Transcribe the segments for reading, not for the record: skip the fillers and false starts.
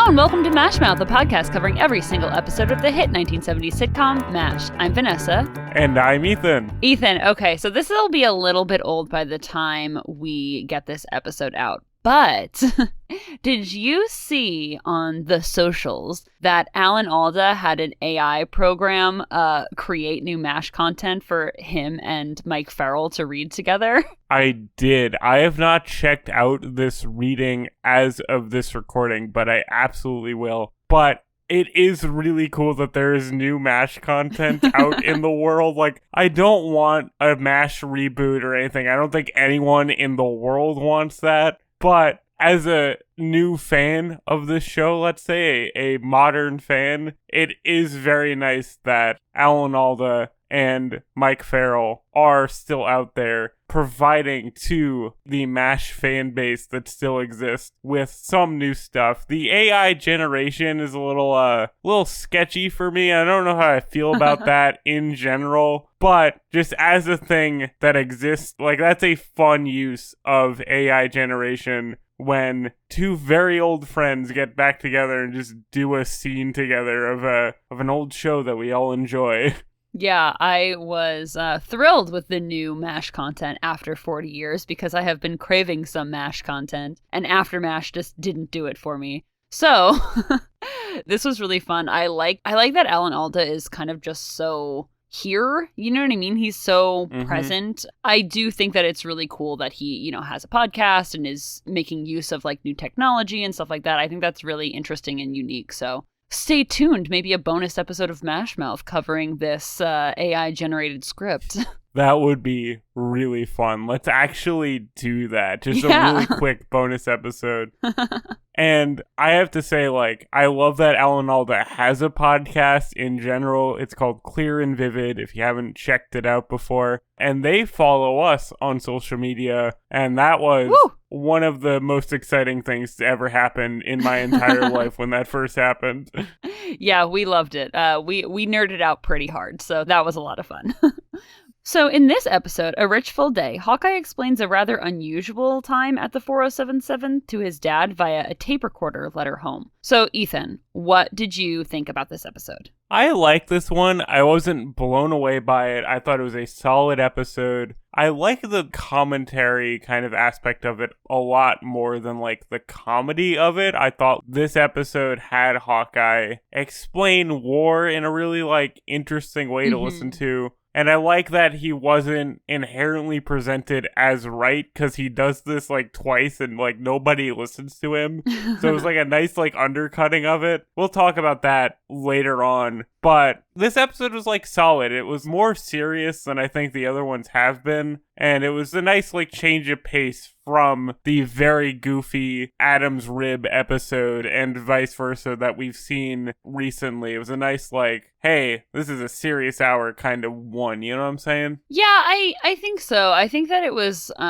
Hello and welcome to MASHmouth, a podcast covering every single episode of the hit 1970s sitcom MASH. I'm Vanessa. And I'm Ethan. Ethan, okay, so this will be a little bit old by the time we get this episode out. But did you see on the socials that Alan Alda had an AI program create new MASH content for him and Mike Farrell to read together? I did. I have not checked out this reading as of this recording, but I absolutely will. But it is really cool that there is new MASH content out in the world. Like, I don't want a MASH reboot or anything. I don't think anyone in the world wants that. But as a new fan of this show, let's say, a modern fan, it is very nice that Alan Alda and Mike Farrell are still out there providing to the MASH fan base that still exists with some new stuff. The AI generation is a little sketchy for me. I don't know how I feel about that in general, but just as a thing that exists, like, that's a fun use of AI generation when two very old friends get back together and just do a scene together of an old show that we all enjoy. Yeah, I was thrilled with the new MASH content after 40 years because I have been craving some MASH content, and After MASH just didn't do it for me. So, this was really fun. I like that Alan Alda is kind of just so here, you know what I mean? He's so present. I do think that it's really cool that he, has a podcast and is making use of like new technology and stuff like that. I think that's really interesting and unique. So stay tuned. Maybe a bonus episode of MASHmouth covering this AI generated script. That would be really fun. Let's actually do that. Just a really quick bonus episode. And I have to say, like, I love that Alan Alda has a podcast in general. It's called Clear and Vivid, if you haven't checked it out before. And they follow us on social media. And that was one of the most exciting things to ever happen in my entire life when that first happened. Yeah, we loved it. We nerded out pretty hard. So that was a lot of fun. So in this episode, A Rich Full Day, Hawkeye explains a rather unusual time at the 4077 to his dad via a tape recorder letter home. So Ethan, what did you think about this episode? I like this one. I wasn't blown away by it. I thought it was a solid episode. I like the commentary kind of aspect of it a lot more than like the comedy of it. I thought this episode had Hawkeye explain war in a really like interesting way to listen to. And I like that he wasn't inherently presented as right, because he does this like twice and like nobody listens to him. So it was like a nice like undercutting of it. We'll talk about that later on. But this episode was like solid. It was more serious than I think the other ones have been. And it was a nice like change of pace from the very goofy Adam's Rib episode and vice versa that we've seen recently. It was a nice like, hey, this is a serious hour kind of one. You know what I'm saying? Yeah, I think so. I think that it was a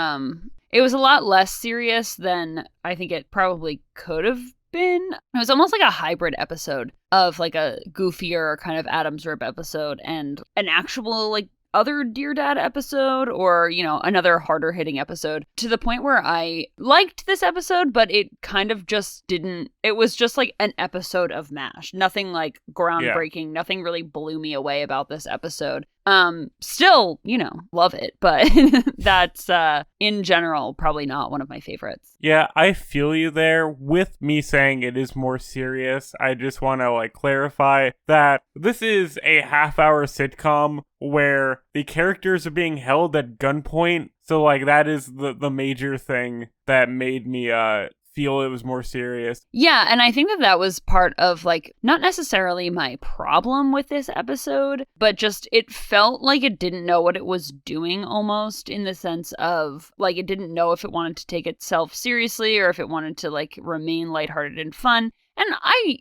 lot less serious than I think it probably could have been. It was almost like a hybrid episode of like a goofier kind of Adam's Rib episode and an actual like other Dear Dad episode or, another harder hitting episode, to the point where I liked this episode, but it kind of just didn't, it was just like an episode of MASH. Nothing like groundbreaking, nothing really blew me away about this episode. Still, love it, but that's, in general, probably not one of my favorites. Yeah, I feel you there. With me saying it is more serious, I just want to, like, clarify that this is a half-hour sitcom where the characters are being held at gunpoint, so, like, that is the major thing that made me, feel it was more serious. Yeah, and I think that was part of, like, not necessarily my problem with this episode, but just it felt like it didn't know what it was doing almost, in the sense of, like, it didn't know if it wanted to take itself seriously or if it wanted to, like, remain lighthearted and fun. And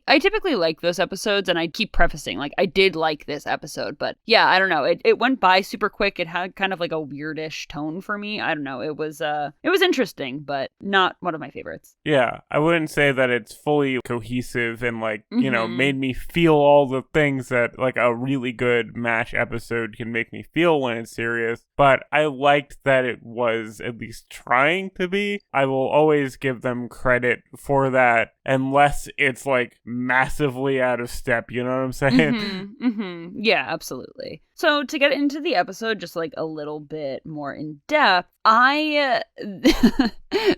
I typically like those episodes, and I keep prefacing, like, I did like this episode, but yeah, I don't know. It went by super quick. It had kind of like a weirdish tone for me. I don't know. It was interesting, but not one of my favorites. Yeah, I wouldn't say that it's fully cohesive and like, made me feel all the things that like a really good MASH episode can make me feel when it's serious, but I liked that it was at least trying to be. I will always give them credit for that, unless it's like massively out of step, you know what I'm saying? Yeah, absolutely. So to get into the episode just like a little bit more in depth,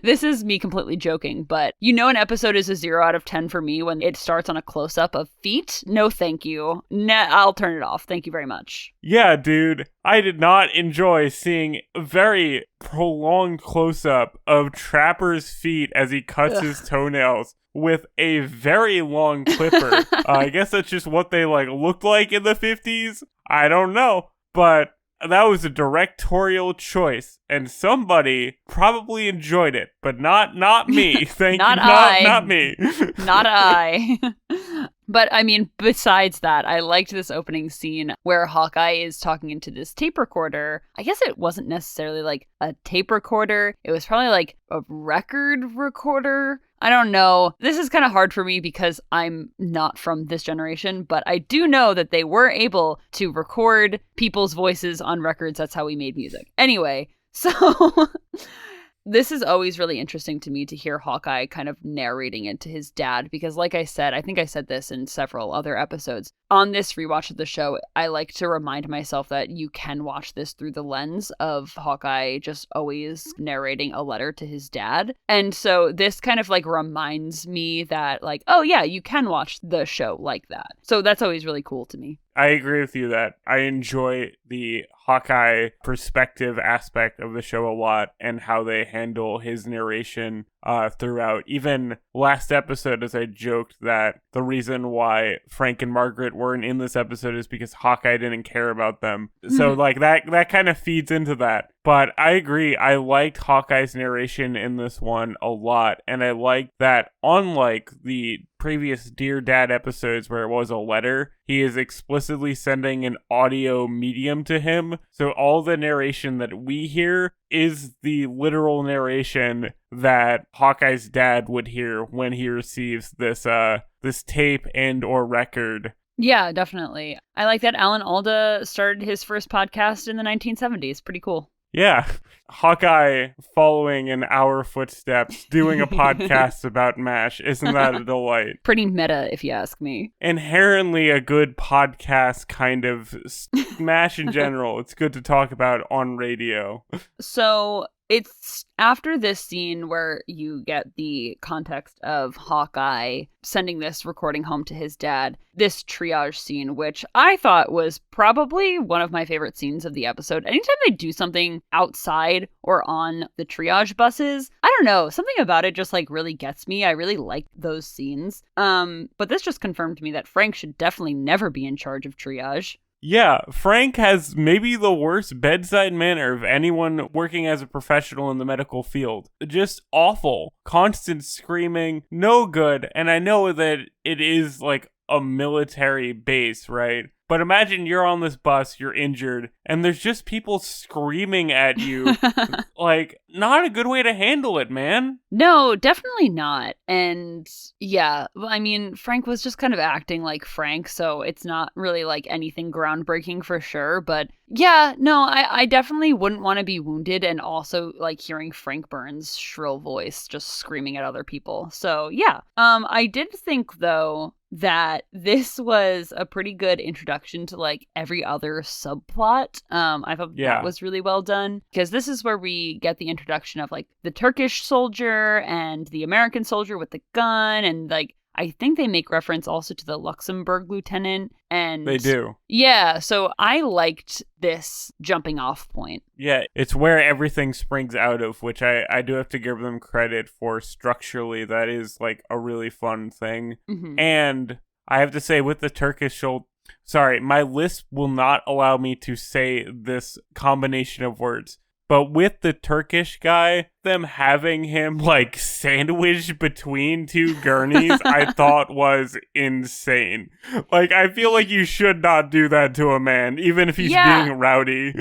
this is me completely joking, but you know an episode is a 0 out of 10 for me when it starts on a close-up of feet? No, thank you. I'll turn it off. Thank you very much. Yeah, dude. I did not enjoy seeing a very prolonged close-up of Trapper's feet as he cuts his toenails with a very long clipper. I guess that's just what they like looked like in the 50s. I don't know, but that was a directorial choice, and somebody probably enjoyed it, but not me. Thank not you, I. not me. Not I. But I mean, besides that, I liked this opening scene where Hawkeye is talking into this tape recorder. I guess it wasn't necessarily like a tape recorder. It was probably like a record recorder. I don't know. This is kind of hard for me because I'm not from this generation, but I do know that they were able to record people's voices on records. That's how we made music. Anyway, so this is always really interesting to me to hear Hawkeye kind of narrating it to his dad, because like I said, I think I said this in several other episodes. On this rewatch of the show, I like to remind myself that you can watch this through the lens of Hawkeye just always narrating a letter to his dad. And so this kind of like reminds me that like, oh yeah, you can watch the show like that. So that's always really cool to me. I agree with you that I enjoy the Hawkeye perspective aspect of the show a lot and how they handle his narration throughout. Even last episode, as I joked that the reason why Frank and Margaret weren't in this episode is because Hawkeye didn't care about them. So like that kind of feeds into that. But I agree. I liked Hawkeye's narration in this one a lot. And I liked that unlike the previous Dear Dad episodes where it was a letter, he is explicitly sending an audio medium to him. So all the narration that we hear is the literal narration that Hawkeye's dad would hear when he receives this tape and or record. Yeah, definitely. I like that Alan Alda started his first podcast in the 1970s. Pretty cool. Yeah, Hawkeye following in our footsteps, doing a podcast about MASH. Isn't that a delight? Pretty meta, if you ask me. Inherently a good podcast kind of MASH in general. It's good to talk about on radio. So it's after this scene where you get the context of Hawkeye sending this recording home to his dad, this triage scene, which I thought was probably one of my favorite scenes of the episode. Anytime they do something outside or on the triage buses, I don't know, something about it just like really gets me. I really like those scenes. But this just confirmed to me that Frank should definitely never be in charge of triage. Yeah, Frank has maybe the worst bedside manner of anyone working as a professional in the medical field. Just awful. Constant screaming, no good. And I know that it is like a military base, right? But imagine you're on this bus, you're injured, and there's just people screaming at you. Like, not a good way to handle it, man. No, definitely not. And yeah, I mean, Frank was just kind of acting like Frank, so it's not really like anything groundbreaking for sure. But yeah, no, I definitely wouldn't want to be wounded and also like hearing Frank Burns' shrill voice just screaming at other people. So yeah, I did think though that this was a pretty good introduction to like every other subplot. I thought that was really well done, because this is where we get the introduction of like the Turkish soldier and the American soldier with the gun, and like I think they make reference also to the Luxembourg lieutenant. And they do. Yeah, so I liked this jumping off point. Yeah, it's where everything springs out of, which I do have to give them credit for structurally. That is like a really fun thing. Mm-hmm. And I have to say with the Turkish soldier, sorry, my lisp will not allow me to say this combination of words. But with the Turkish guy, them having him like sandwiched between two gurneys, I thought was insane. Like, I feel like you should not do that to a man, even if he's being rowdy.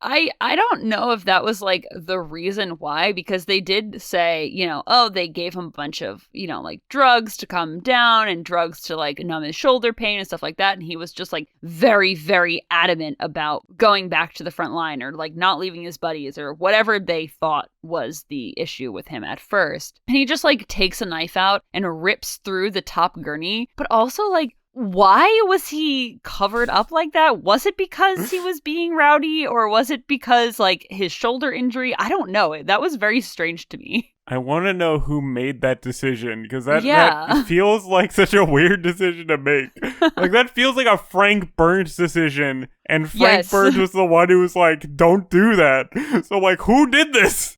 I don't know if that was like the reason why, because they did say, you know, oh, they gave him a bunch of, you know, like drugs to calm him down and drugs to like numb his shoulder pain and stuff like that. And he was just like very, very adamant about going back to the front line or like not leaving his buddies or whatever they thought was the issue with him at first. And he just like takes a knife out and rips through the top gurney, but also like, why was he covered up like that? Was it because he was being rowdy, or was it because, like, his shoulder injury? I don't know. That was very strange to me. I want to know who made that decision, because that feels like such a weird decision to make. Like, that feels like a Frank Burns decision, and Frank Burns was the one who was like, don't do that. So, like, who did this?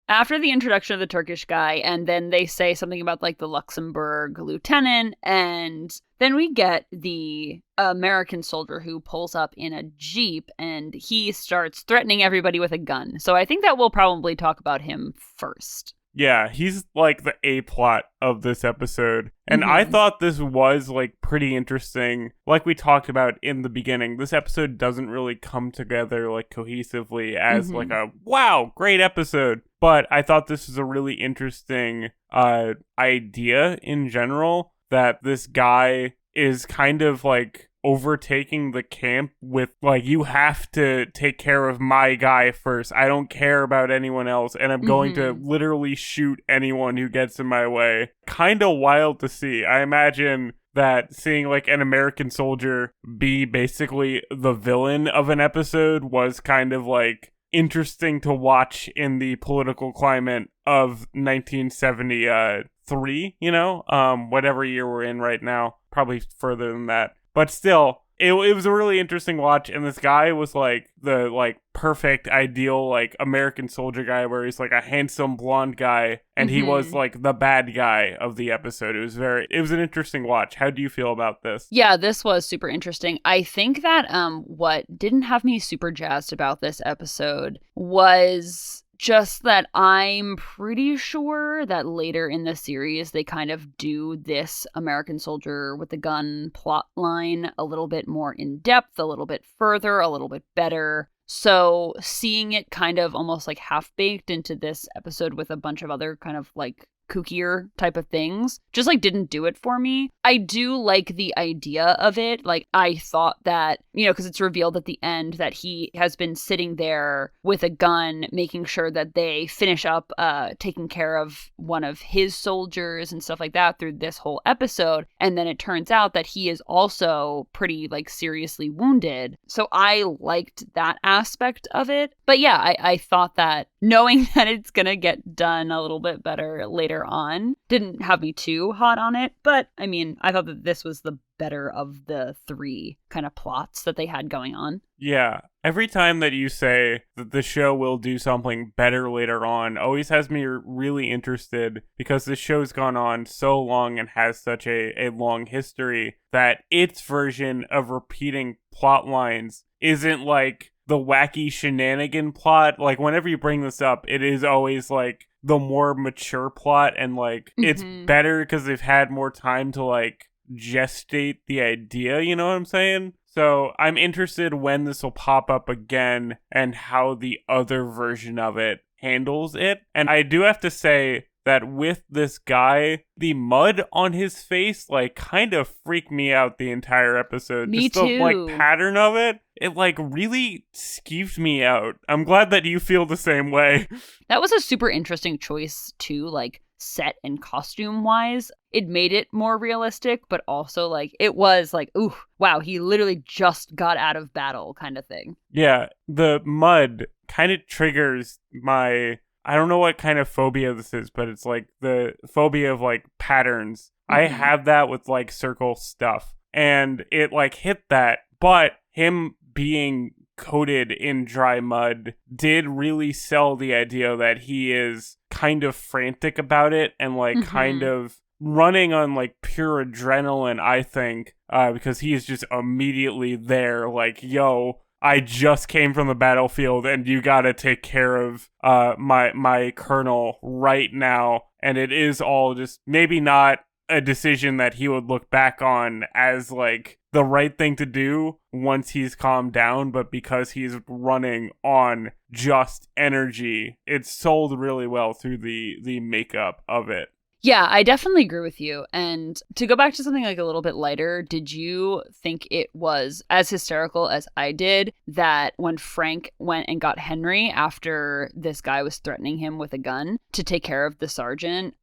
After the introduction of the Turkish guy, and then they say something about, like, the Luxembourg lieutenant, and then we get the American soldier who pulls up in a Jeep, and he starts threatening everybody with a gun. So I think that we'll probably talk about him first. Yeah, he's, like, the A-plot of this episode. And I thought this was, like, pretty interesting. Like we talked about in the beginning, this episode doesn't really come together, like, cohesively as, like, a, wow, great episode. But I thought this was a really interesting idea in general, that this guy is kind of, like, overtaking the camp with, like, you have to take care of my guy first. I don't care about anyone else, and I'm going to literally shoot anyone who gets in my way. Kind of wild to see. I imagine that seeing, like, an American soldier be basically the villain of an episode was kind of, like, interesting to watch in the political climate of 1973, you know? Whatever year we're in right now. Probably further than that. But still, it was a really interesting watch, and this guy was, like, the, like, perfect, ideal, like, American soldier guy, where he's, like, a handsome blonde guy, and he was, like, the bad guy of the episode. It was an interesting watch. How do you feel about this? Yeah, this was super interesting. I think that what didn't have me super jazzed about this episode was just that I'm pretty sure that later in the series, they kind of do this American soldier with the gun plot line a little bit more in depth, a little bit further, a little bit better. So seeing it kind of almost like half-baked into this episode with a bunch of other kind of like kookier type of things just like didn't do it for me. I do like the idea of it. Like, I thought that, you know, because it's revealed at the end that he has been sitting there with a gun, making sure that they finish up taking care of one of his soldiers and stuff like that through this whole episode. And then it turns out that he is also pretty like seriously wounded. So I liked that aspect of it. But yeah, I thought that knowing that it's gonna get done a little bit better later on didn't have me too hot on it. But I mean, I thought that this was the better of the three kind of plots that they had going on. Yeah. Every time that you say that the show will do something better later on always has me really interested, because the show's gone on so long and has such a long history that its version of repeating plot lines isn't like the wacky shenanigan plot. Like, whenever you bring this up, it is always like the more mature plot, and like it's better because they've had more time to like gestate the idea, you know what I'm saying? So I'm interested when this will pop up again and how the other version of it handles it. And I do have to say that with this guy, the mud on his face, like, kind of freaked me out the entire episode. Me Just too. the, like, pattern of it, it, like, really skeeved me out. I'm glad that you feel the same way. That was a super interesting choice, too, like, set and costume-wise. It made it more realistic, but also, like, it was like, ooh, wow, he literally just got out of battle kind of thing. Yeah, the mud kind of triggers my... I don't know what kind of phobia this is, but it's like the phobia of like patterns. I have that with like circle stuff, and it like hit that, but him being coated in dry mud did really sell the idea that he is kind of frantic about it and like kind of running on like pure adrenaline, I think, because he is just immediately there like, yo, I just came from the battlefield and you gotta take care of my colonel right now. And it is all just maybe not a decision that he would look back on as like the right thing to do once he's calmed down, but because he's running on just energy, it's sold really well through the makeup of it. Yeah, I definitely agree with you. And to go back to something like a little bit lighter, did you think it was as hysterical as I did that when Frank went and got Henry after this guy was threatening him with a gun to take care of the sergeant,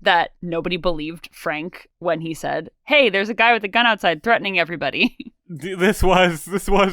that nobody believed Frank when he said, "Hey, there's a guy with a gun outside threatening everybody." This was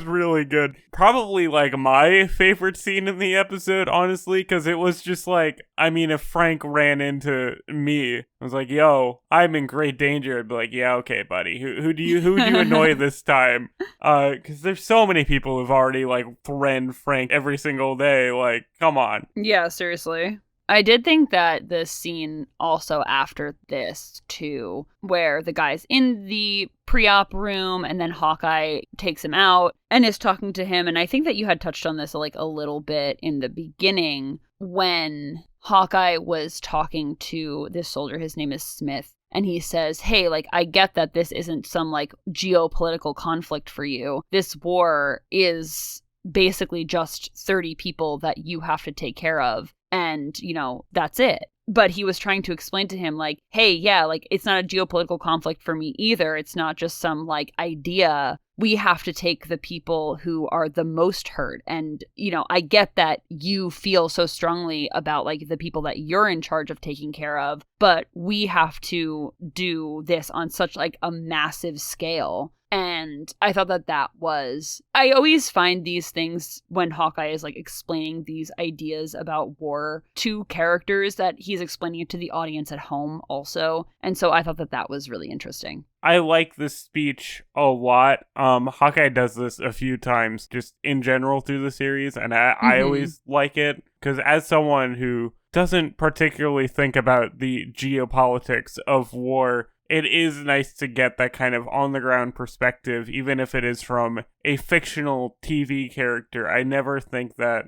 really good. Probably like my favorite scene in the episode, honestly, because it was just like, I mean, if Frank ran into me, I was like, "Yo, I'm in great danger." I'd be like, "Yeah, okay, buddy. Who do you annoy this time?" Because there's so many people who've already like threatened Frank every single day. Like, come on. Yeah, seriously. I did think that the scene also after this, too, where the guy's in the pre-op room and then Hawkeye takes him out and is talking to him. And I think that you had touched on this like a little bit in the beginning when Hawkeye was talking to this soldier. His name is Smith. And he says, "Hey, like, I get that this isn't some like geopolitical conflict for you. This war is basically just 30 people that you have to take care of. And, you know, that's it." But he was trying to explain to him, like, hey, yeah, like, it's not a geopolitical conflict for me either. It's not just some, like, idea. We have to take the people who are the most hurt. And, you know, I get that you feel so strongly about, like, the people that you're in charge of taking care of. But we have to do this on such, like, a massive scale. And I thought that was, I always find these things when Hawkeye is like explaining these ideas about war to characters that he's explaining it to the audience at home also. And so I thought that was really interesting. I like this speech a lot. Hawkeye does this a few times just in general through the series. And I always like it because as someone who doesn't particularly think about the geopolitics of war, it is nice to get that kind of on-the-ground perspective, even if it is from a fictional TV character. I never think that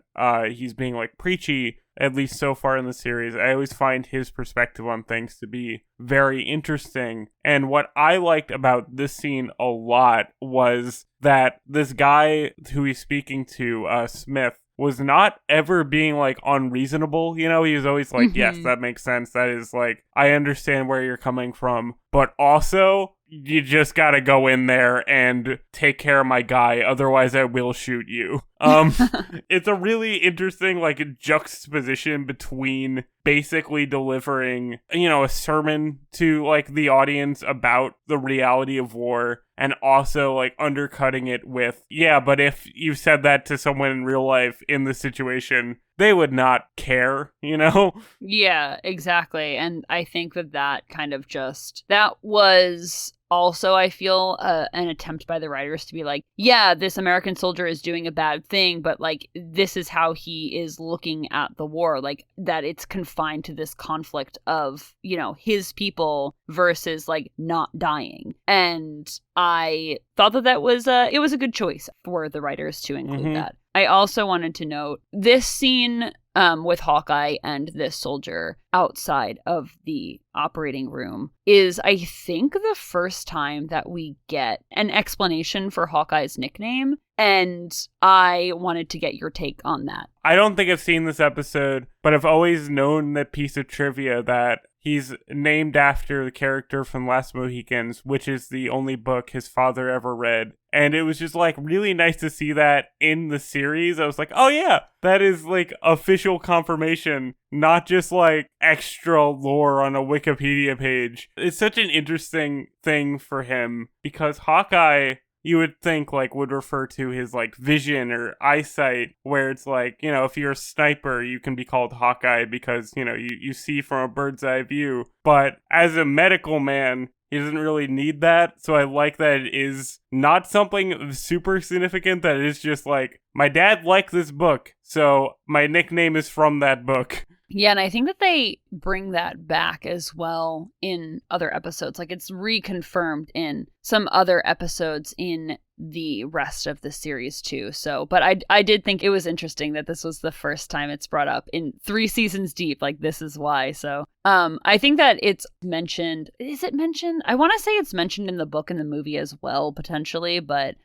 he's being, like, preachy, at least so far in the series. I always find his perspective on things to be very interesting. And what I liked about this scene a lot was that this guy who he's speaking to, Smith, was not ever being, like, unreasonable. You know, he was always like, yes, that makes sense. That is, like, I understand where you're coming from. But also, you just gotta go in there and take care of my guy, otherwise I will shoot you. It's a really interesting, like, juxtaposition between basically delivering, you know, a sermon to, like, the audience about the reality of war, and also, like, undercutting it with, yeah, but if you said that to someone in real life in this situation, they would not care, you know? Yeah, exactly. And I think that kind of just, that was also, I feel, an attempt by the writers to be like, yeah, this American soldier is doing a bad thing, but, like, this is how he is looking at the war, like, that it's confined to this conflict of, you know, his people versus, like, not dying. And I thought that was, it was a good choice for the writers to include that. I also wanted to note this scene with Hawkeye and this soldier outside of the operating room is, I think, the first time that we get an explanation for Hawkeye's nickname. And I wanted to get your take on that. I don't think I've seen this episode, but I've always known that piece of trivia that he's named after the character from Last Mohicans, which is the only book his father ever read. And it was just, like, really nice to see that in the series. I was like, oh yeah, that is, like, official confirmation, not just, like, extra lore on a Wikipedia page. It's such an interesting thing for him because Hawkeye, you would think, like, would refer to his, like, vision or eyesight, where it's like, you know, if you're a sniper, you can be called Hawkeye because, you know, you see from a bird's eye view. But as a medical man, he doesn't really need that. So I like that it is not something super significant, that it is just like, my dad liked this book, so my nickname is from that book. Yeah, and I think that they bring that back as well in other episodes. Like, it's reconfirmed in some other episodes in the rest of the series too. So, but I did think it was interesting that this was the first time it's brought up in 3 seasons deep. Like, this is why. So, I think that it's mentioned. Is it mentioned? I want to say it's mentioned in the book and the movie as well, potentially, but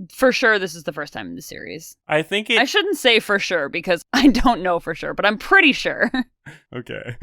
for sure, this is the first time in the series. I shouldn't say for sure because I don't know for sure, but I'm pretty sure. Okay.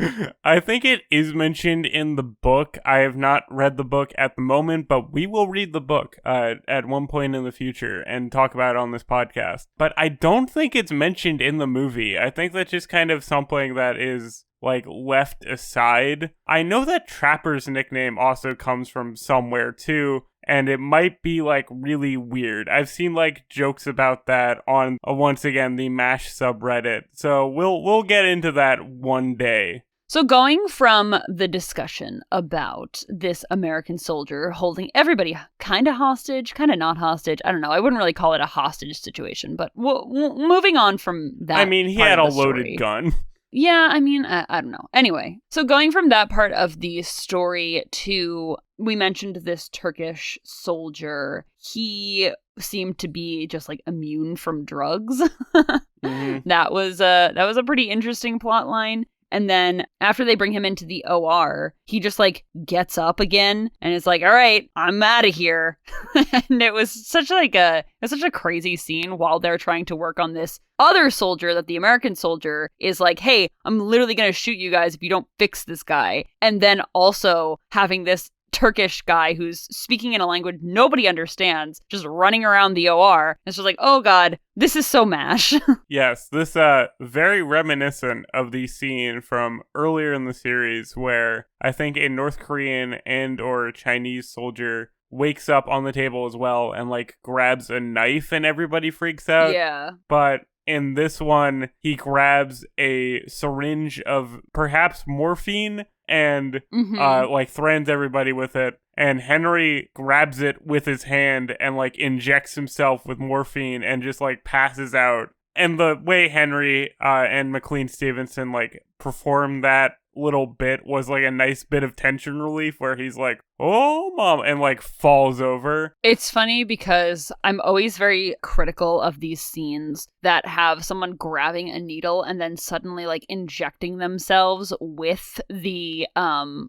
I think it is mentioned in the book. I have not read the book at the moment, but we will read the book at one point in the future and talk about it on this podcast. But I don't think it's mentioned in the movie. I think that's just kind of something that is like left aside. I know that Trapper's nickname also comes from somewhere too, and it might be like really weird. I've seen like jokes about that on once again the MASH subreddit. So we'll get into that one day. So going from the discussion about this American soldier holding everybody kind of hostage, kind of not hostage, I don't know, I wouldn't really call it a hostage situation, but moving on from that. I mean, he had a loaded gun. Yeah, I mean, I don't know. Anyway, so going from that part of the story to, we mentioned this Turkish soldier. He seemed to be just like immune from drugs. Mm-hmm. That was a pretty interesting plot line. And then after they bring him into the OR, he just like gets up again and is like, all right, I'm out of here. And it was such a crazy scene while they're trying to work on this other soldier that the American soldier is like, hey, I'm literally going to shoot you guys if you don't fix this guy. And then also having this Turkish guy who's speaking in a language nobody understands, just running around the OR. It's just like, oh god, this is so MASH. Yes, this very reminiscent of the scene from earlier in the series where I think a North Korean and or Chinese soldier wakes up on the table as well and like grabs a knife and everybody freaks out. Yeah. But in this one, he grabs a syringe of perhaps morphine and like threatens everybody with it. And Henry grabs it with his hand and like injects himself with morphine and just like passes out. And the way Henry and McLean Stevenson like performed that little bit was like a nice bit of tension relief where he's like, oh mom, and like falls over. It's funny because I'm always very critical of these scenes that have someone grabbing a needle and then suddenly like injecting themselves with the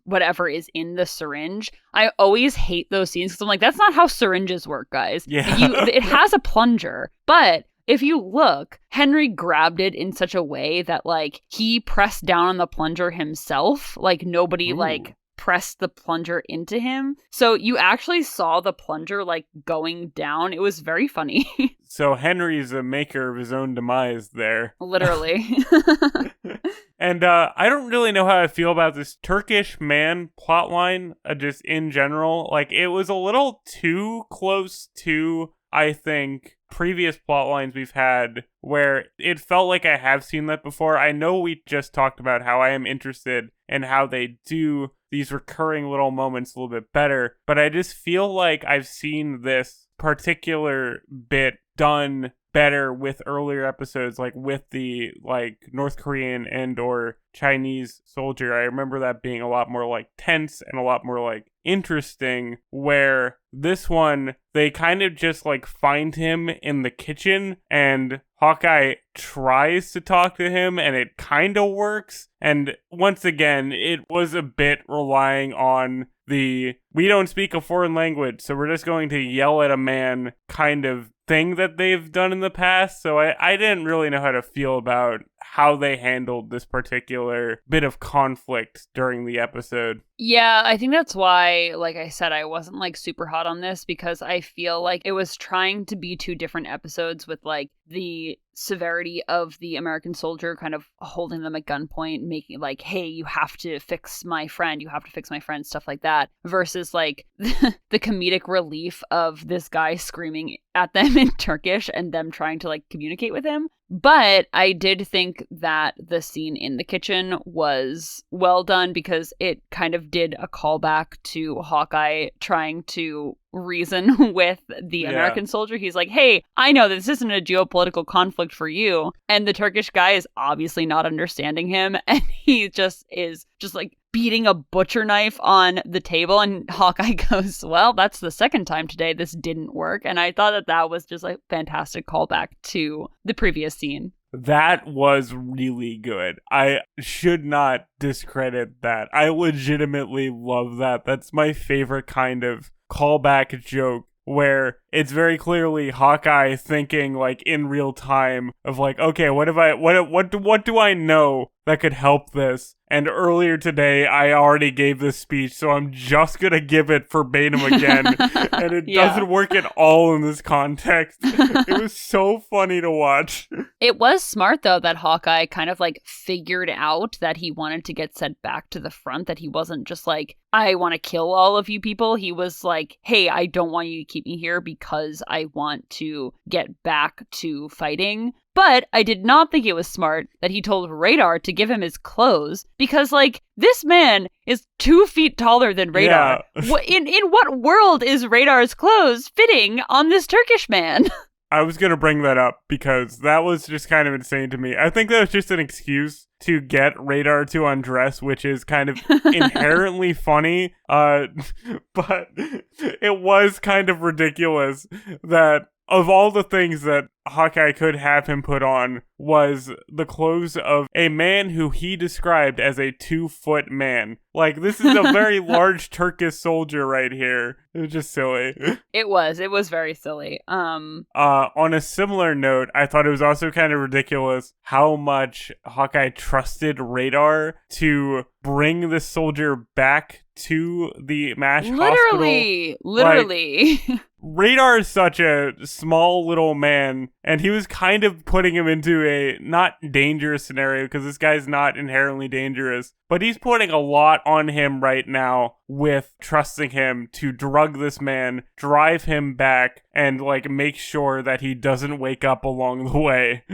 whatever is in the syringe. I always hate those scenes because I'm like, that's not how syringes work, guys. Yeah. It has a plunger, but if you look, Henry grabbed it in such a way that, like, he pressed down on the plunger himself. Like, nobody, like, pressed the plunger into him. So you actually saw the plunger, like, going down. It was very funny. So Henry's a maker of his own demise there. Literally. And I don't really know how I feel about this Turkish man plotline, just in general. Like, it was a little too close to, I think, previous plot lines we've had where it felt like I have seen that before. I know we just talked about how I am interested in how they do these recurring little moments a little bit better, but I just feel like I've seen this particular bit done better with earlier episodes, like with the like North Korean and or Chinese soldier. I remember that being a lot more like tense and a lot more like interesting, where this one they kind of just like find him in the kitchen and Hawkeye tries to talk to him and it kind of works. And once again, it was a bit relying on the we don't speak a foreign language, so we're just going to yell at a man kind of thing that they've done in the past. So I didn't really know how to feel about how they handled this particular bit of conflict during the episode. Yeah, I think that's why, like I said, I wasn't like super hot on this because I feel like it was trying to be 2 different episodes with like the severity of the American soldier kind of holding them at gunpoint, making like, hey, you have to fix my friend, stuff like that, versus like the comedic relief of this guy screaming at them in Turkish and them trying to like communicate with him. But I did think that the scene in the kitchen was well done because it kind of did a callback to Hawkeye trying to reason with the American soldier. He's like, hey, I know this isn't a geopolitical conflict for you. And the Turkish guy is obviously not understanding him. And he just is just like beating a butcher knife on the table. And Hawkeye goes, well, that's the second time today this didn't work. And I thought that was just a fantastic callback to the previous scene. That was really good. I should not discredit that. I legitimately love that. That's my favorite kind of callback joke, where it's very clearly Hawkeye thinking like in real time of like, okay, what do I know that could help this? And earlier today, I already gave this speech, so I'm just gonna give it verbatim again. And it doesn't work at all in this context. It was so funny to watch. It was smart, though, that Hawkeye kind of like figured out that he wanted to get sent back to the front, that he wasn't just like, I want to kill all of you people. He was like, hey, I don't want you to keep me here because I want to get back to fighting. But I did not think it was smart that he told Radar to give him his clothes, because, like, this man is 2 feet taller than Radar. Yeah. In what world is Radar's clothes fitting on this Turkish man? I was going to bring that up because that was just kind of insane to me. I think that was just an excuse to get Radar to undress, which is kind of inherently funny. But it was kind of ridiculous that of all the things that Hawkeye could have him put on was the clothes of a man who he described as a 2-foot man. Like, this is a very large Turkish soldier right here. It was just silly. It was very silly. On a similar note, I thought it was also kind of ridiculous how much Hawkeye trusted Radar to bring the soldier back to the MASH hospital. Literally. Like, Radar is such a small little man, and he was kind of putting him into a not dangerous scenario because this guy's not inherently dangerous, but he's putting a lot on him right now with trusting him to drug this man, drive him back, and like make sure that he doesn't wake up along the way.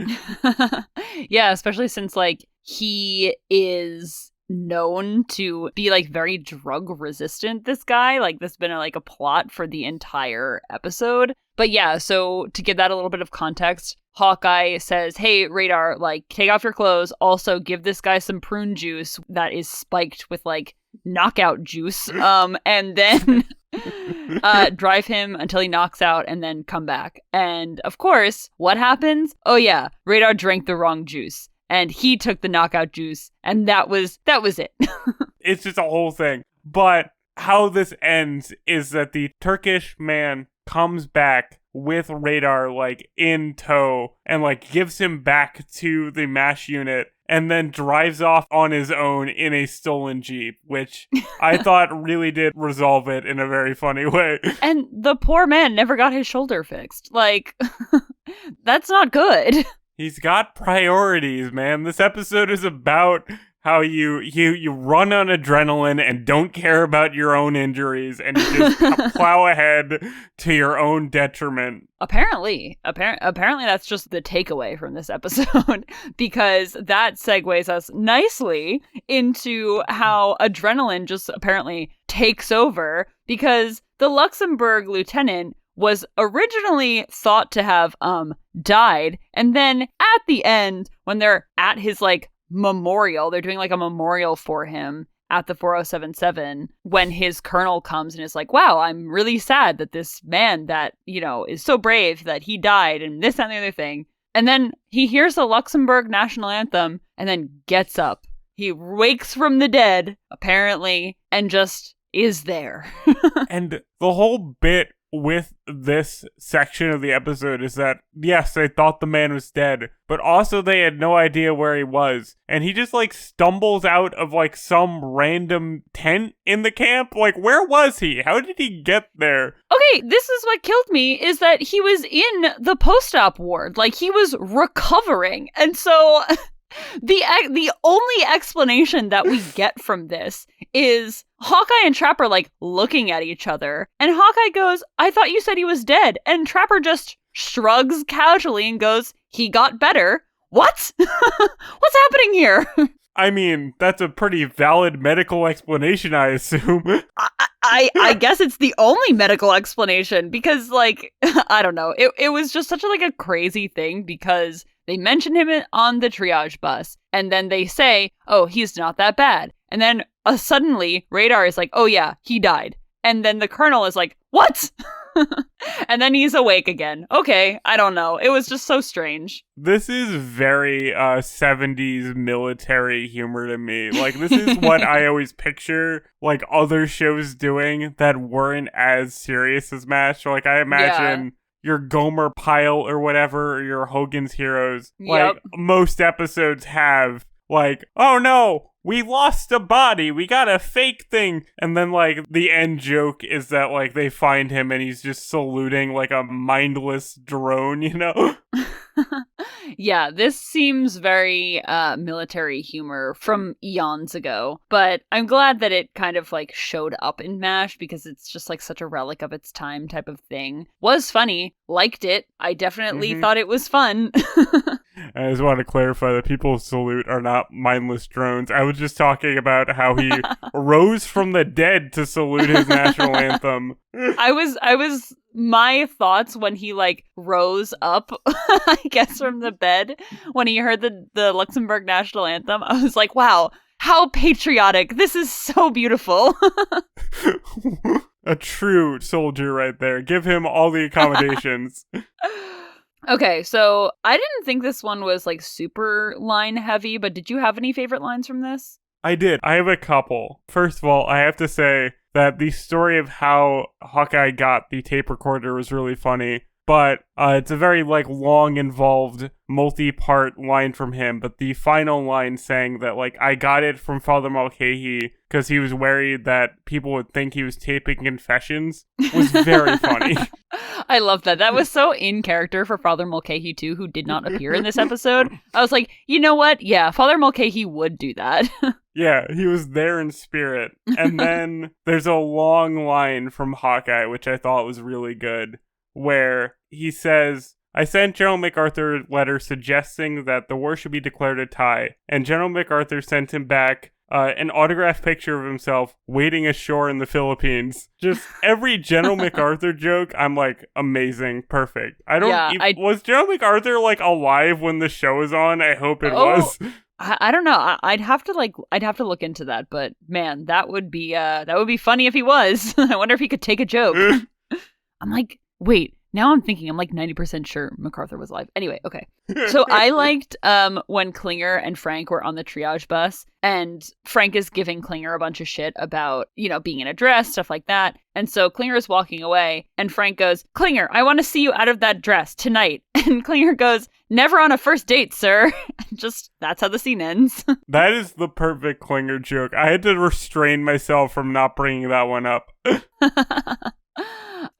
Yeah, especially since like he is known to be like very drug resistant, this guy. Like, this has been a plot for the entire episode. But yeah, so to give that a little bit of context, Hawkeye says, hey, Radar, like, take off your clothes. Also, give this guy some prune juice that is spiked with like knockout juice. And then drive him until he knocks out and then come back. And of course, what happens? Oh yeah, Radar drank the wrong juice. And he took the knockout juice, and that was it. It's just a whole thing. But how this ends is that the Turkish man comes back with Radar, like, in tow, and, like, gives him back to the MASH unit, and then drives off on his own in a stolen Jeep, which I thought really did resolve it in a very funny way. And the poor man never got his shoulder fixed. Like, that's not good. He's got priorities, man. This episode is about how you run on adrenaline and don't care about your own injuries and you just plow ahead to your own detriment. Apparently that's just the takeaway from this episode, because that segues us nicely into how adrenaline just apparently takes over, because the Luxembourg lieutenant was originally thought to have died, and then at the end, when they're at his like memorial, they're doing like a memorial for him at the 4077, when his colonel comes and is like, wow, I'm really sad that this man that, you know, is so brave that he died, and this and the other thing. And then he hears the Luxembourg national anthem and then gets up. He wakes from the dead, apparently, and just is there. And the whole bit with this section of the episode is that, yes, they thought the man was dead, but also they had no idea where he was. And he just, like, stumbles out of, like, some random tent in the camp. Like, where was he? How did he get there? Okay, this is what killed me, is that he was in the post-op ward. Like, he was recovering. And so the only explanation that we get from this is Hawkeye and Trapper, like, looking at each other. And Hawkeye goes, I thought you said he was dead. And Trapper just shrugs casually and goes, he got better. What? What's happening here? I mean, that's a pretty valid medical explanation, I assume. I guess it's the only medical explanation because, like, I don't know. It was just such a crazy thing because they mention him on the triage bus and then they say, oh, he's not that bad. And then suddenly Radar is like, oh yeah, he died. And then the colonel is like, what? And then he's awake again. Okay, I don't know. It was just so strange. This is very 70s military humor to me. Like, this is what I always picture, like, other shows doing that weren't as serious as MASH. Like, I imagine your Gomer Pyle or whatever, or your Hogan's Heroes. Like, most episodes have, like, oh no, we lost a body, we got a fake thing. And then, like, the end joke is that, like, they find him and he's just saluting, like, a mindless drone, you know? Yeah, this seems very military humor from eons ago. But I'm glad that it kind of, like, showed up in MASH because it's just, like, such a relic of its time type of thing. Was funny. Liked it. I definitely thought it was fun. I just want to clarify that people who salute are not mindless drones. I was just talking about how he rose from the dead to salute his national anthem. My thoughts when he, like, rose up, I guess, from the bed, when he heard the Luxembourg national anthem, I was like, wow, how patriotic. This is so beautiful. A true soldier right there. Give him all the accommodations. Okay, so I didn't think this one was, like, super line heavy, but did you have any favorite lines from this? I did. I have a couple. First of all, I have to say that the story of how Hawkeye got the tape recorder was really funny, but it's a very, like, long, involved, multi-part line from him, but the final line saying that, like, I got it from Father Mulcahy because he was worried that people would think he was taping confessions was very funny. I love that. That was so in character for Father Mulcahy, too, who did not appear in this episode. I was like, you know what? Yeah, Father Mulcahy would do that. Yeah, he was there in spirit. And then there's a long line from Hawkeye, which I thought was really good, where he says, I sent General MacArthur a letter suggesting that the war should be declared a tie, and General MacArthur sent him back an autographed picture of himself waiting ashore in the Philippines. Just every General MacArthur joke, I'm like, amazing, perfect. Was General MacArthur, like, alive when the show was on? I hope it was. I don't know. I'd have to look into that, but man, that would be funny if he was. I wonder if he could take a joke. I'm like, wait, now I'm thinking, I'm like 90% sure MacArthur was alive. Anyway, okay. So I liked when Klinger and Frank were on the triage bus and Frank is giving Klinger a bunch of shit about, you know, being in a dress, stuff like that. And so Klinger is walking away and Frank goes, Klinger, I want to see you out of that dress tonight. And Klinger goes, never on a first date, sir. Just, that's how the scene ends. That is the perfect Klinger joke. I had to restrain myself from not bringing that one up.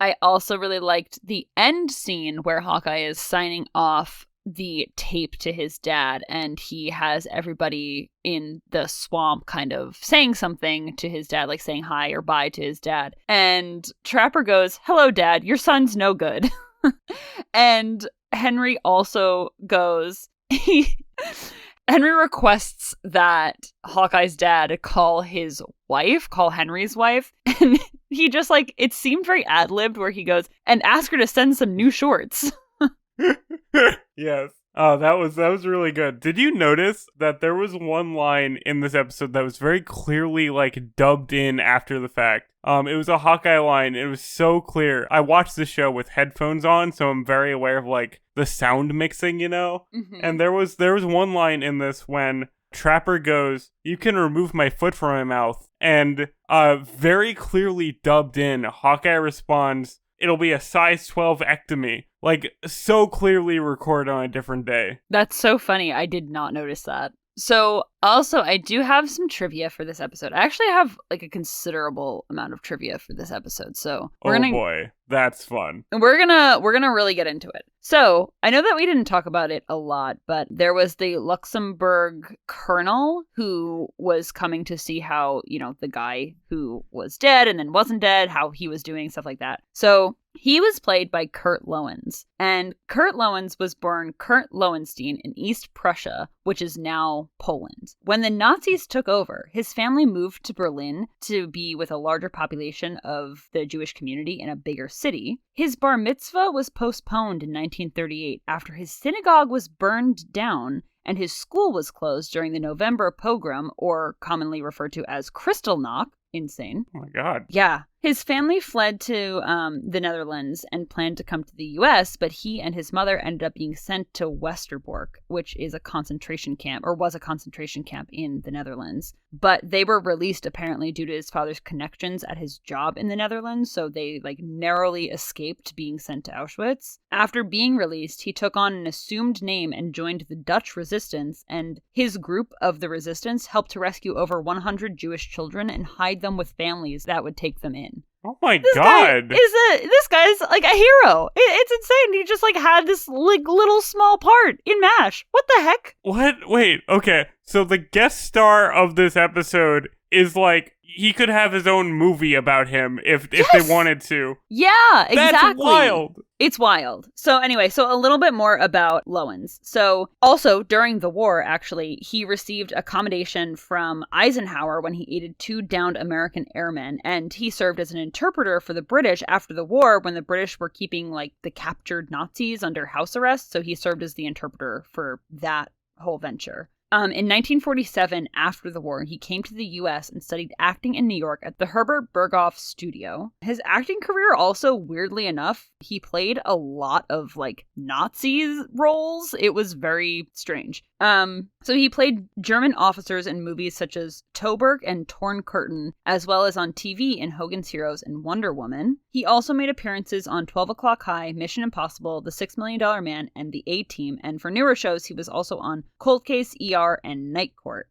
I also really liked the end scene where Hawkeye is signing off the tape to his dad and he has everybody in the swamp kind of saying something to his dad, like saying hi or bye to his dad. And Trapper goes, hello, Dad, your son's no good. And Henry also goes, Henry requests that Hawkeye's dad call Henry's wife. And he just, like, it seemed very ad-libbed where he goes, and ask her to send some new shorts. Yes. Oh, that was really good. Did you notice that there was one line in this episode that was very clearly, like, dubbed in after the fact? It was a Hawkeye line. It was so clear. I watched the show with headphones on, so I'm very aware of, like, the sound mixing, you know? Mm-hmm. And there was one line in this when Trapper goes, you can remove my foot from my mouth. And very clearly dubbed in, Hawkeye responds, it'll be a size 12 ectomy. Like, so clearly recorded on a different day. That's so funny. I did not notice that. So, also, I do have some trivia for this episode. I actually have, like, a considerable amount of trivia for this episode, so boy, that's fun. And we're gonna really get into it. So, I know that we didn't talk about it a lot, but there was the Luxembourg colonel who was coming to see how, you know, the guy who was dead and then wasn't dead, how he was doing, stuff like that. So, He was played by Curt Lowens, and Curt Lowens was born Curt Lowenstein in East Prussia, which is now Poland. When the Nazis took over, his family moved to Berlin to be with a larger population of the Jewish community in a bigger city. His bar mitzvah was postponed in 1938 after his synagogue was burned down and his school was closed during the November pogrom, or commonly referred to as Kristallnacht. Insane. Oh my God. Yeah. His family fled to the Netherlands and planned to come to the U.S., but he and his mother ended up being sent to Westerbork, which is a concentration camp, or was a concentration camp in the Netherlands. But they were released apparently due to his father's connections at his job in the Netherlands, so they narrowly escaped being sent to Auschwitz. After being released, he took on an assumed name and joined the Dutch resistance, and his group of the resistance helped to rescue over 100 Jewish children and hide them with families that would take them in. Oh my God! This guy's like a hero. It's insane. He just had this little small part in MASH. What the heck? What? Wait. Okay. So the guest star of this episode is he could have his own movie about him if they wanted to. Yeah, exactly. That's wild. It's wild. So anyway, a little bit more about Lowens. So also during the war, actually, he received accommodation from Eisenhower when he aided 2 downed American airmen, and he served as an interpreter for the British after the war when the British were keeping the captured Nazis under house arrest. So he served as the interpreter for that whole venture. In 1947, after the war, he came to the U.S. and studied acting in New York at the Herbert Berghof Studio. His acting career also, weirdly enough, he played a lot of Nazi roles. It was very strange. So he played German officers in movies such as Toberg and Torn Curtain, as well as on TV in Hogan's Heroes and Wonder Woman. He also made appearances on 12 O'Clock High, Mission Impossible, The $6 Million Man, and The A-Team. And for newer shows, he was also on Cold Case, ER, and Night Court.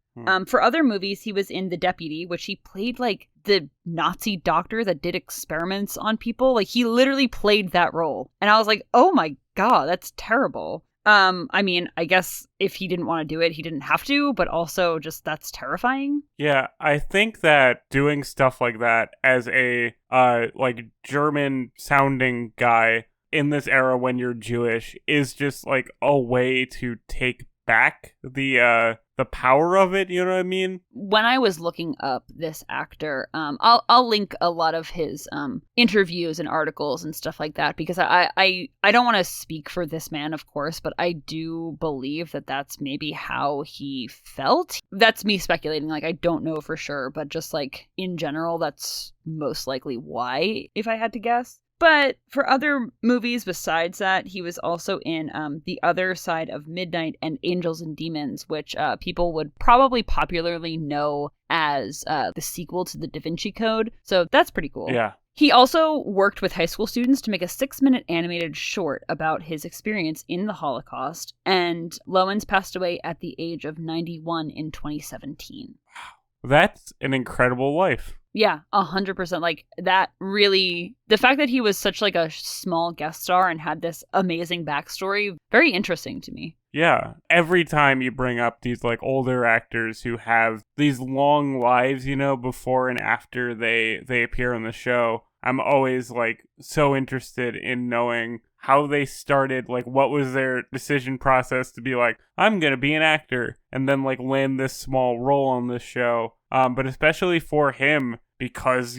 For other movies, he was in The Deputy, which he played the Nazi doctor that did experiments on people. He literally played that role. And I was like, oh my God, that's terrible. I guess if he didn't want to do it, he didn't have to, but also just that's terrifying. Yeah, I think that doing stuff like that as a German sounding guy in this era when you're Jewish is just a way to take back the power of it, you know what I mean? When I was looking up this actor, I'll link a lot of his interviews and articles and stuff like that, because I don't want to speak for this man, of course, but I do believe that that's maybe how he felt. That's me speculating, I don't know for sure, but just in general, that's most likely why, if I had to guess. But for other movies besides that, he was also in The Other Side of Midnight and Angels and Demons, which people would probably popularly know as the sequel to The Da Vinci Code. So that's pretty cool. Yeah. He also worked with high school students to make a 6-minute animated short about his experience in the Holocaust. And Lowens passed away at the age of 91 in 2017. Wow. That's an incredible life. Yeah, 100%. That really, the fact that he was such a small guest star and had this amazing backstory, very interesting to me. Yeah, every time you bring up these older actors who have these long lives, before and after they appear on the show, I'm always so interested in knowing how they started, what was their decision process to be I'm gonna be an actor, and then land this small role on this show. But especially for him, because,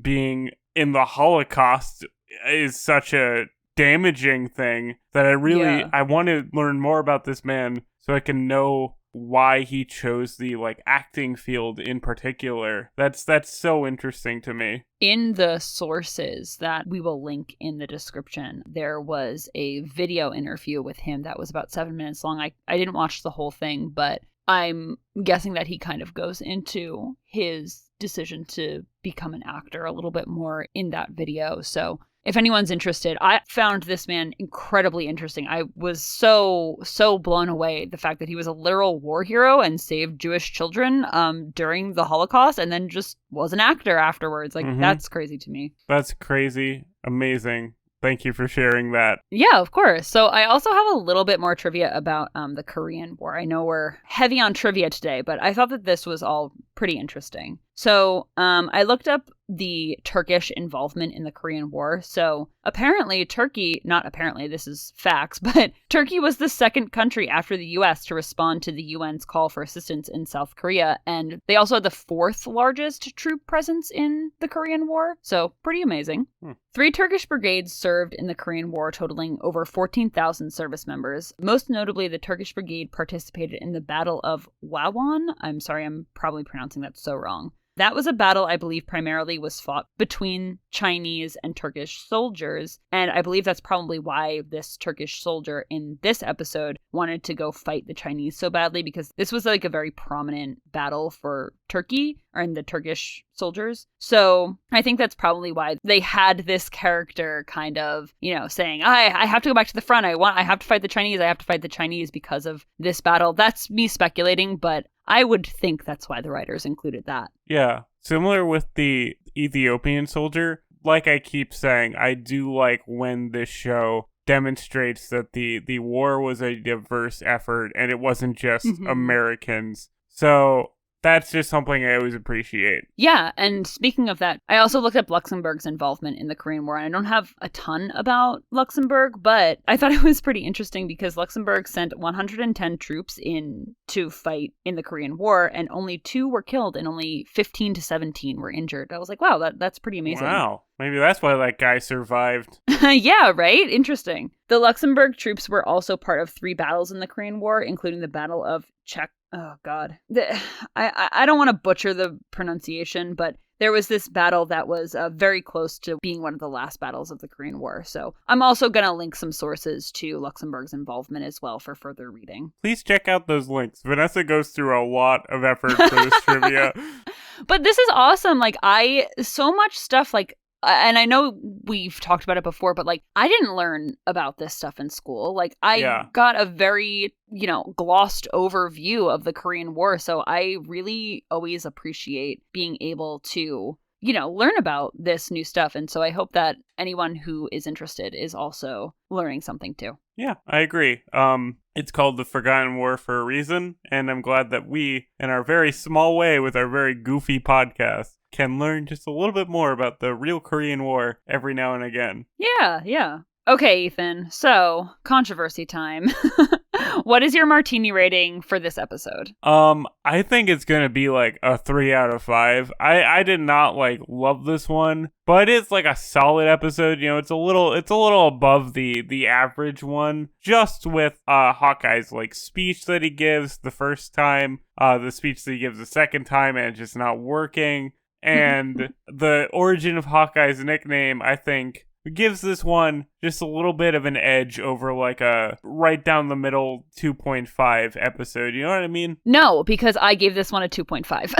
being in the Holocaust is such a damaging thing that I want to learn more about this man so I can know why he chose the acting field in particular. That's so interesting to me. In the sources that we will link in the description, there was a video interview with him that was about 7 minutes long. I didn't watch the whole thing, but I'm guessing that he kind of goes into his decision to become an actor a little bit more in that video. So if anyone's interested, I found this man incredibly interesting. I was so blown away the fact that he was a literal war hero and saved Jewish children during the Holocaust, and then just was an actor afterwards. That's crazy to me. That's crazy. Amazing. Thank you for sharing that. Yeah, of course. So I also have a little bit more trivia about the Korean War. I know we're heavy on trivia today, but I thought that this was all pretty interesting. So I looked up the Turkish involvement in the Korean War. So apparently Turkey, not apparently, this is facts, but Turkey was the second country after the US to respond to the UN's call for assistance in South Korea. And they also had the fourth largest troop presence in the Korean War. So pretty amazing. 3 Turkish brigades served in the Korean War, totaling over 14,000 service members. Most notably, the Turkish brigade participated in the Battle of Wawan. I'm sorry, I'm probably pronouncing that so wrong. That was a battle I believe primarily was fought between Chinese and Turkish soldiers, and I believe that's probably why this Turkish soldier in this episode wanted to go fight the Chinese so badly, because this was like a very prominent battle for Turkey and the Turkish soldiers. So I think that's probably why they had this character kind of, saying, I have to go back to the front. I have to fight the Chinese. I have to fight the Chinese because of this battle. That's me speculating, but I would think that's why the writers included that. Yeah. Similar with the Ethiopian soldier, like I keep saying, I do like when this show demonstrates that the war was a diverse effort and it wasn't just Americans. So that's just something I always appreciate. Yeah, and speaking of that, I also looked up Luxembourg's involvement in the Korean War, and I don't have a ton about Luxembourg, but I thought it was pretty interesting because Luxembourg sent 110 troops in to fight in the Korean War, and only 2 were killed, and only 15 to 17 were injured. I was like, wow, that's pretty amazing. Wow. Maybe that's why that guy survived. Yeah, right? Interesting. The Luxembourg troops were also part of 3 battles in the Korean War, including the Battle of Oh, God. I don't want to butcher the pronunciation, but there was this battle that was very close to being one of the last battles of the Korean War. So I'm also going to link some sources to Luxembourg's involvement as well for further reading. Please check out those links. Vanessa goes through a lot of effort for this trivia. But this is awesome. So much stuff, and I know we've talked about it before, but I didn't learn about this stuff in school. I got a very, glossed overview of the Korean War. So I really always appreciate being able to, learn about this new stuff. And so I hope that anyone who is interested is also learning something too. Yeah, I agree. It's called The Forgotten War for a reason. And I'm glad that we, in our very small way with our very goofy podcast, can learn just a little bit more about the real Korean War every now and again. Yeah. Okay, Ethan. So, controversy time. What is your martini rating for this episode? I think it's gonna be a 3 out of 5. I did not love this one, but it's a solid episode. It's a little above the average one, just with Hawkeye's speech that he gives the first time, the speech that he gives the second time, and it's just not working. And the origin of Hawkeye's nickname, I think, gives this one just a little bit of an edge over a right down the middle 2.5 episode. You know what I mean? No, because I gave this one a 2.5.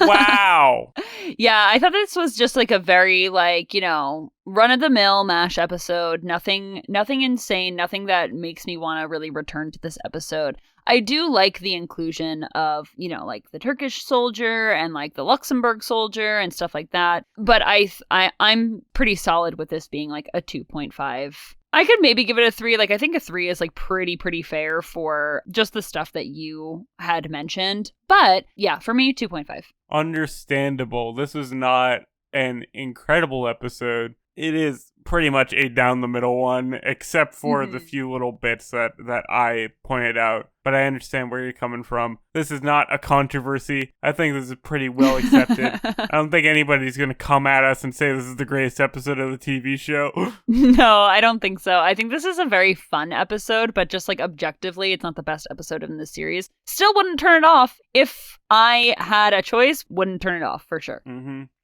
Wow. Yeah, I thought this was just a very run-of-the-mill MASH episode. Nothing insane, nothing that makes me want to really return to this episode. I do like the inclusion of, the Turkish soldier and the Luxembourg soldier and stuff like that. But I'm pretty solid with this being a 2.5. I could maybe give it a 3. I think a 3 is pretty fair for just the stuff that you had mentioned. But yeah, for me, 2.5. Understandable. This is not an incredible episode. It is pretty much a down the middle one, except for the few little bits that I pointed out. But I understand where you're coming from. This is not a controversy. I think this is pretty well accepted. I don't think anybody's going to come at us and say this is the greatest episode of the TV show. No, I don't think so. I think this is a very fun episode, but just objectively, it's not the best episode in the series. Still wouldn't turn it off. If I had a choice, wouldn't turn it off for sure.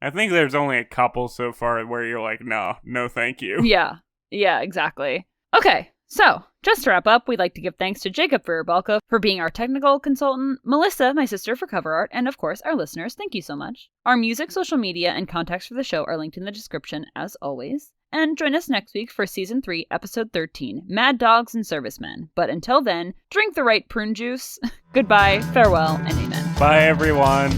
I think there's only a couple so far where you're no, thank you. Yeah, exactly. Okay. So, just to wrap up, we'd like to give thanks to Jacob Furibalka for being our technical consultant, Melissa, my sister, for cover art, and of course, our listeners. Thank you so much. Our music, social media, and contacts for the show are linked in the description, as always. And join us next week for Season 3, Episode 13, Mad Dogs and Servicemen. But until then, drink the right prune juice. Goodbye, farewell, and amen. Bye, everyone.